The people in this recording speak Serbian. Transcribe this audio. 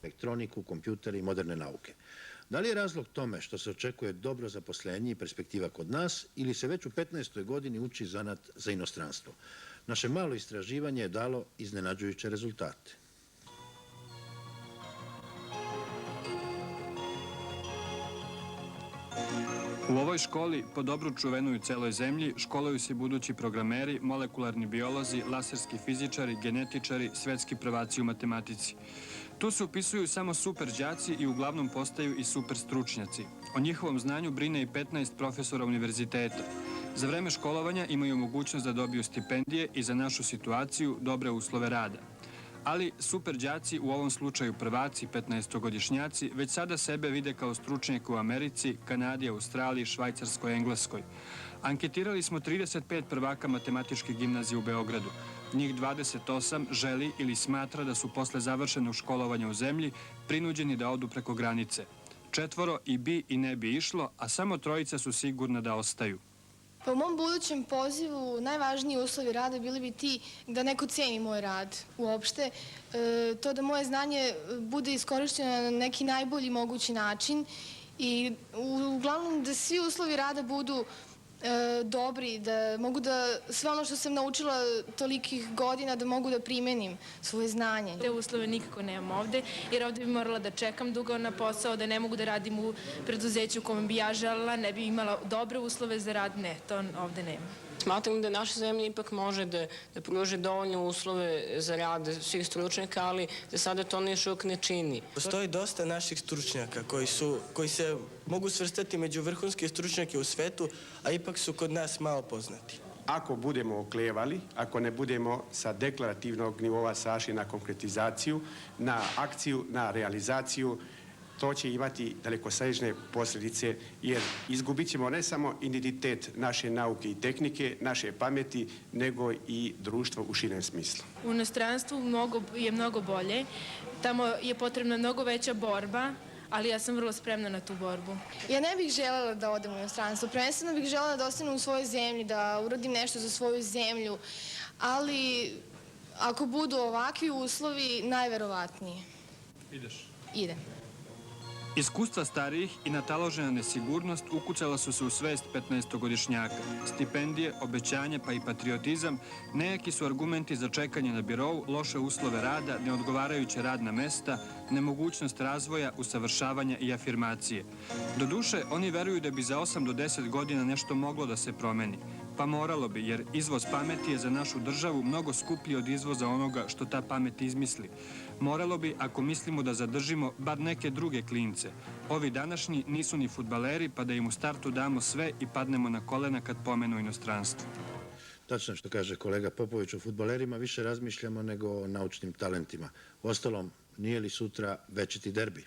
elektroniku, kompjutere i moderne nauke. Da li je razlog tome što se očekuje dobro zaposlenje i perspektiva kod nas ili se već u 15. godini uči zanat za inostranstvo? Naše malo istraživanje je dalo iznenađujuće rezultate. U ovoj školi, po dobru čuvenoj u celoj zemlji, školuju se budući programeri, molekularni biolozi, laserski fizičari, genetičari, svetski prvaci u matematici. Tu se upisuju samo super đaci i uglavnom postaju i super stručnjaci. O njihovom znanju brine i 15 profesora univerziteta. Za vreme školovanja imaju mogućnost da dobiju stipendije i za našu situaciju dobre uslove rada. Ali super đaci, u ovom slučaju prvaci, 15-godišnjaci, već sada sebe vide kao stručnjake u Americi, Kanadi, Australiji, Švajcarskoj, Engleskoj. Anketirali smo 35 prvaka matematičke gimnazije u Beogradu. Njih 28 želi ili smatra da su posle završenog školovanja u zemlji prinuđeni da odu preko granice. 4 i bi i ne bi išlo, a samo 3 su sigurna da ostaju. Pa u mom budućem pozivu najvažniji uslovi rada bili bi ti da neko ceni moj rad uopšte, to da moje znanje bude iskorišćeno na neki najbolji mogući način i uglavnom da svi uslovi rada budu dobri, da mogu da sve ono što sam naučila tolikih godina da mogu da primenim svoje znanje. Te uslove nikako nemam ovde, jer ovde bi morala da čekam dugo na posao, da ne mogu da radim u preduzeću u kome bi ja želela, ne bi imala dobre uslove za rad, ne, to ovde nema. Smatram da naša zemlja ipak može da pruži dovoljne uslove za rad svih stručnjaka, ali da sada to još uvijek ne čini. Postoji dosta naših stručnjaka koji se mogu svrstati među vrhunske stručnjake u svetu, a ipak su kod nas malo poznati. Ako budemo oklevali, ako ne budemo sa deklarativnog nivoa sašli na konkretizaciju, na akciju, na realizaciju, to će imati dalekosežne posljedice, jer izgubit ćemo ne samo identitet naše nauke i tehnike, naše pameti, nego i društvo u širem smislu. U inostranstvu je mnogo bolje, tamo je potrebna mnogo veća borba, ali ja sam vrlo spremna na tu borbu. Ja ne bih želela da odem u inostranstvo, prvenstveno bih želela da ostanem u svojoj zemlji, da uradim nešto za svoju zemlju, ali ako budu ovakvi uslovi, najverovatnije. Ideš? Idem. Iskustva starijih i nataložena nesigurnost ukucala su se u svest 15-godišnjaka. Stipendije, obećanja pa i patriotizam nejaki su argumenti za čekanje na birou, loše uslove rada, neodgovarajuće radna mesta, nemogućnost razvoja, usavršavanja i afirmacije. Doduše, oni veruju da bi za 8 do 10 godina nešto moglo da se promeni. Pa moralo bi, jer izvoz pameti je za našu državu mnogo skuplji od izvoza onoga što ta pamet izmisli. Moralo bi, ako mislimo da zadržimo bar neke druge klince. Ovi današnji nisu ni fudbaleri, pa da im u startu damo sve i padnemo na kolena kad pomenu inostranstvo. Tačno što kaže kolega Popović, o fudbalerima više razmišljamo nego o naučnim talentima. Uostalom, nije li sutra večiti derbi?